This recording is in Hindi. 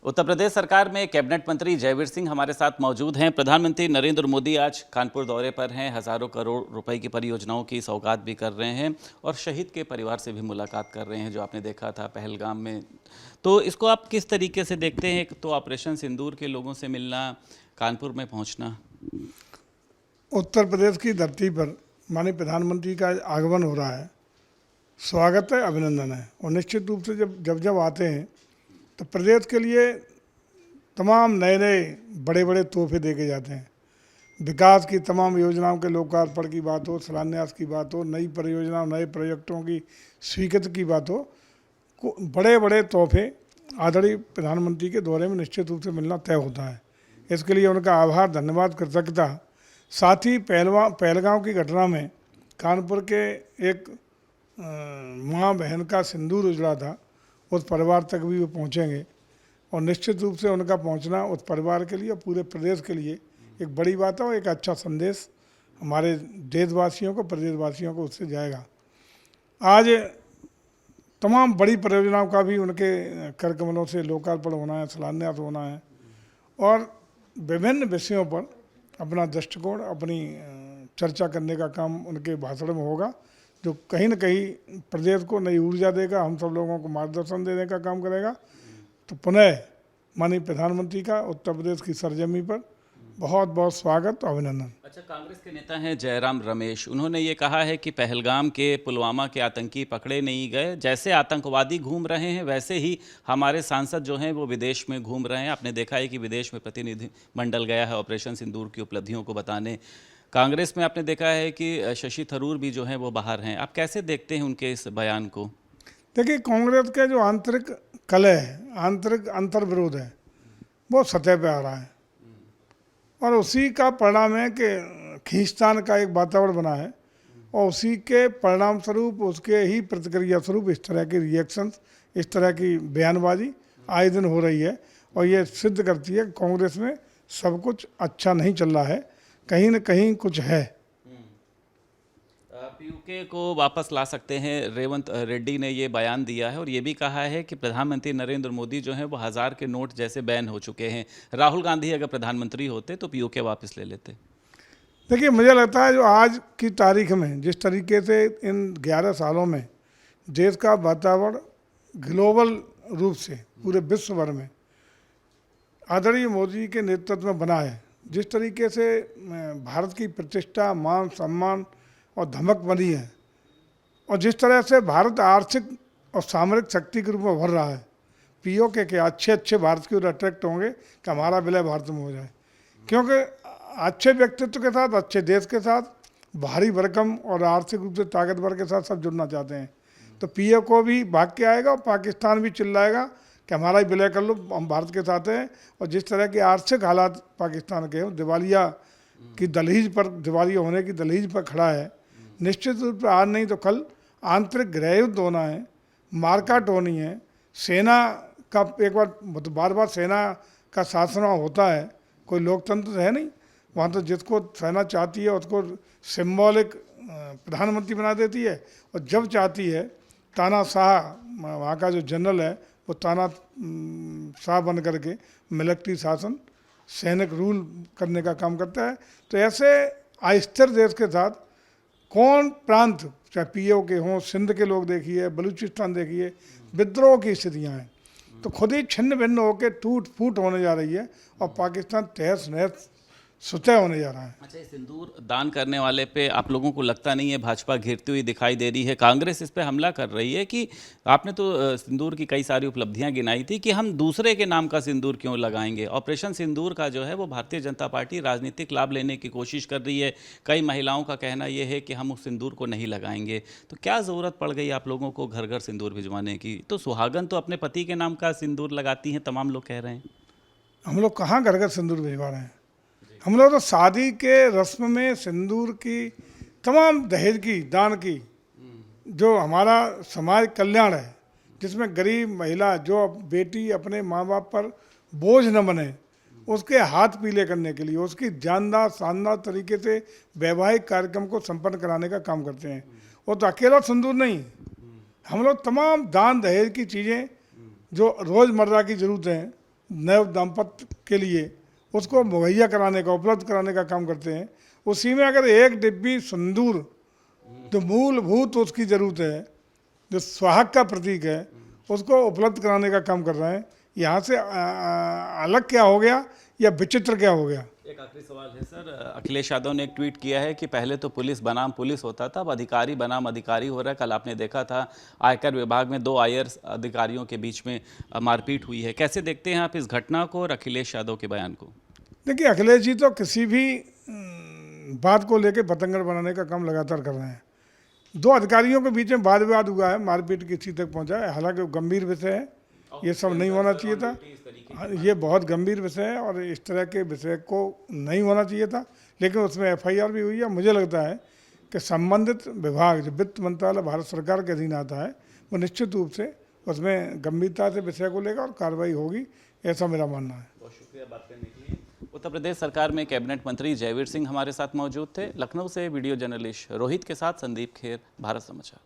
उत्तर प्रदेश सरकार में कैबिनेट मंत्री जयवीर सिंह हमारे साथ मौजूद हैं। प्रधानमंत्री नरेंद्र मोदी आज कानपुर दौरे पर हैं, हजारों करोड़ रुपए की परियोजनाओं की सौगात भी कर रहे हैं और शहीद के परिवार से भी मुलाकात कर रहे हैं, जो आपने देखा था पहलगाम में। तो इसको आप किस तरीके से देखते हैं? तो ऑपरेशन सिंदूर के लोगों से मिलना, कानपुर में पहुँचना। उत्तर प्रदेश की धरती पर माननीय प्रधानमंत्री का आगमन हो रहा है, स्वागत है, अभिनंदन है। और निश्चित रूप से जब आते हैं तो प्रदेश के लिए तमाम नए नए बड़े बड़े तोहफे दे के जाते हैं। विकास की तमाम योजनाओं के लोकार्पण की बात हो, शिलान्यास की बात हो, नई परियोजनाओं नए प्रोजेक्टों की स्वीकृति की बात हो, बड़े बड़े तोहफे आदरणीय प्रधानमंत्री के दौरे में निश्चित रूप से मिलना तय होता है। इसके लिए उनका आभार, धन्यवाद, कृतज्ञता। साथ ही पहलगाम की घटना में कानपुर के एक माँ बहन का सिंदूर उजड़ा था, उस परिवार तक भी वो पहुँचेंगे और निश्चित रूप से उनका पहुँचना उस परिवार के लिए, पूरे प्रदेश के लिए एक बड़ी बात है और एक अच्छा संदेश हमारे देशवासियों को, प्रदेशवासियों को उससे जाएगा। आज तमाम बड़ी परियोजनाओं का भी उनके कर कमलों से लोकार्पण होना है, शिलान्यास होना है और विभिन्न विषयों पर अपना दृष्टिकोण, अपनी चर्चा करने का काम उनके भाषण में होगा, जो कहीं न कहीं प्रदेश को नई ऊर्जा देगा, हम सब लोगों को मार्गदर्शन देने का काम करेगा। तो पुनः माननीय प्रधानमंत्री का उत्तर प्रदेश की सरजमी पर बहुत बहुत स्वागत और अभिनंदन। अच्छा, कांग्रेस के नेता हैं जयराम रमेश, उन्होंने ये कहा है कि पहलगाम के, पुलवामा के आतंकी पकड़े नहीं गए। जैसे आतंकवादी घूम रहे हैं वैसे ही हमारे सांसद जो हैं वो विदेश में घूम रहे हैं। आपने देखा है कि विदेश में प्रतिनिधिमंडल गया है ऑपरेशन सिंदूर की उपलब्धियों को बताने। कांग्रेस में आपने देखा है कि शशि थरूर भी जो हैं वो बाहर हैं। आप कैसे देखते हैं उनके इस बयान को? देखिए, कांग्रेस के जो आंतरिक कलह है, आंतरिक अंतर्विरोध है, वो सतह पे आ रहा है और उसी का परिणाम है कि खींचतान का एक वातावरण बना है और उसी के परिणाम स्वरूप, उसके ही प्रतिक्रिया स्वरूप इस तरह के रिएक्शंस, इस तरह की बयानबाजी आए दिन हो रही है और ये सिद्ध करती है कि कांग्रेस में सब कुछ अच्छा नहीं चल रहा है, कहीं न कहीं कुछ है। पीयूके को वापस ला सकते हैं, रेवंत रेड्डी ने ये बयान दिया है और ये भी कहा है कि प्रधानमंत्री नरेंद्र मोदी जो हैं वो 1000 के नोट जैसे बैन हो चुके हैं। राहुल गांधी अगर प्रधानमंत्री होते तो पीयूके वापस ले लेते। देखिए, मुझे लगता है जो आज की तारीख में जिस तरीके से इन 11 सालों में देश का वातावरण ग्लोबल रूप से पूरे विश्व भर में आदरणीय मोदी के नेतृत्व में बना है, जिस तरीके से भारत की प्रतिष्ठा, मान सम्मान और धमक बनी है और जिस तरह से भारत आर्थिक और सामरिक शक्ति के रूप में उभर रहा है, पीओके के अच्छे भारत की ओर अट्रैक्ट होंगे कि हमारा विलय भारत में हो जाए, क्योंकि अच्छे व्यक्तित्व के साथ, अच्छे देश के साथ, भारी भरकम और आर्थिक रूप से ताकतवर के साथ सब जुड़ना चाहते हैं। तो पीओ को भी भाग के आएगा और पाकिस्तान भी चिल्लाएगा कि हमारा ही विलय कर लो, हम भारत के साथ हैं। और जिस तरह के आर्थिक हालात पाकिस्तान के, दिवालिया की दहलीज पर, दिवालिया होने की दहलीज पर खड़ा है, निश्चित रूप से आज नहीं तो कल आंतरिक गृह युद्ध होना है, मारकाट होनी है। सेना का एक बार बार सेना का शासन होता है, कोई लोकतंत्र तो है नहीं वहाँ। तो जिसको सेना चाहती है उसको सिंबॉलिक प्रधानमंत्री बना देती है और जब चाहती है तानाशाह, वहाँ का जो जनरल है वो तानाशाह बन करके मिलिट्री शासन, सैनिक रूल करने का काम करता है। तो ऐसे अस्थिर देश के साथ कौन प्रांत, चाहे पीओ के हों, सिंध के लोग देखिए, बलूचिस्तान देखिए, विद्रोह की स्थितियाँ हैं, तो खुद ही छिन्न भिन्न होकर टूट फूट होने जा रही है और पाकिस्तान तहस नहस सुतह होने जा रहा है। अच्छा, सिंदूर दान करने वाले पे आप लोगों को लगता नहीं है भाजपा घिरती हुई दिखाई दे रही है? कांग्रेस इस पे हमला कर रही है कि आपने तो सिंदूर की कई सारी उपलब्धियां गिनाई थी कि हम दूसरे के नाम का सिंदूर क्यों लगाएंगे। ऑपरेशन सिंदूर का जो है वो भारतीय जनता पार्टी राजनीतिक लाभ लेने की कोशिश कर रही है। कई महिलाओं का कहना यह है कि हम उस सिंदूर को नहीं लगाएंगे। तो क्या ज़रूरत पड़ गई आप लोगों को घर घर सिंदूर भिजवाने की? तो सुहागन तो अपने पति के नाम का सिंदूर लगाती हैं, तमाम लोग कह रहे हैं। हम लोग कहाँ घर घर सिंदूर भिजवा रहे हैं? हम लोग तो शादी के रस्म में सिंदूर की, तमाम दहेज की, दान की, जो हमारा समाज कल्याण है, जिसमें गरीब महिला, जो बेटी अपने माँ बाप पर बोझ न बने, उसके हाथ पीले करने के लिए, उसकी जानदार शानदार तरीके से वैवाहिक कार्यक्रम को संपन्न कराने का काम करते हैं। वो तो अकेला सिंदूर नहीं, हम लोग तमाम दान दहेज की चीज़ें जो रोज़मर्रा की ज़रूरतें हैं नव दाम्पत्य के लिए उसको मुहैया कराने का, उपलब्ध कराने का काम करते हैं। उसी में अगर एक डिब्बी सिंदूर जो मूलभूत उसकी ज़रूरत है, जो सुहाग का प्रतीक है, उसको उपलब्ध कराने का काम कर रहे हैं। यहाँ से अलग क्या हो गया या विचित्र क्या हो गया? एक आखिरी सवाल है सर, अखिलेश यादव ने एक ट्वीट किया है कि पहले तो पुलिस बनाम पुलिस होता था, अब अधिकारी बनाम अधिकारी हो रहा है। कल आपने देखा था आयकर विभाग में 2 आईएएस अधिकारियों के बीच में मारपीट हुई है। कैसे देखते हैं आप इस घटना को और अखिलेश यादव के बयान को? देखिए, अखिलेश जी तो किसी भी बात को लेकर बतंगड़ बनाने का काम लगातार कर रहे हैं। 2 अधिकारियों के बीच में वाद विवाद हुआ है, मारपीट की स्थिति तक पहुंचा है। हालांकि वो गंभीर विषय है, ये सब नहीं होना चाहिए था। ये बहुत गंभीर विषय है और इस तरह के विषय को नहीं होना चाहिए था, लेकिन उसमें एफआईआर भी हुई है। मुझे लगता है कि संबंधित विभाग जो वित्त मंत्रालय भारत सरकार के अधीन आता है, वो निश्चित रूप से उसमें गंभीरता से विषय को लेकर और कार्रवाई होगी, ऐसा मेरा मानना है। बहुत शुक्रिया बात करने के लिए। उत्तर प्रदेश सरकार में कैबिनेट मंत्री जयवीर सिंह हमारे साथ मौजूद थे। लखनऊ से वीडियो जर्नलिस्ट रोहित के साथ संदीप खेर, भारत समाचार।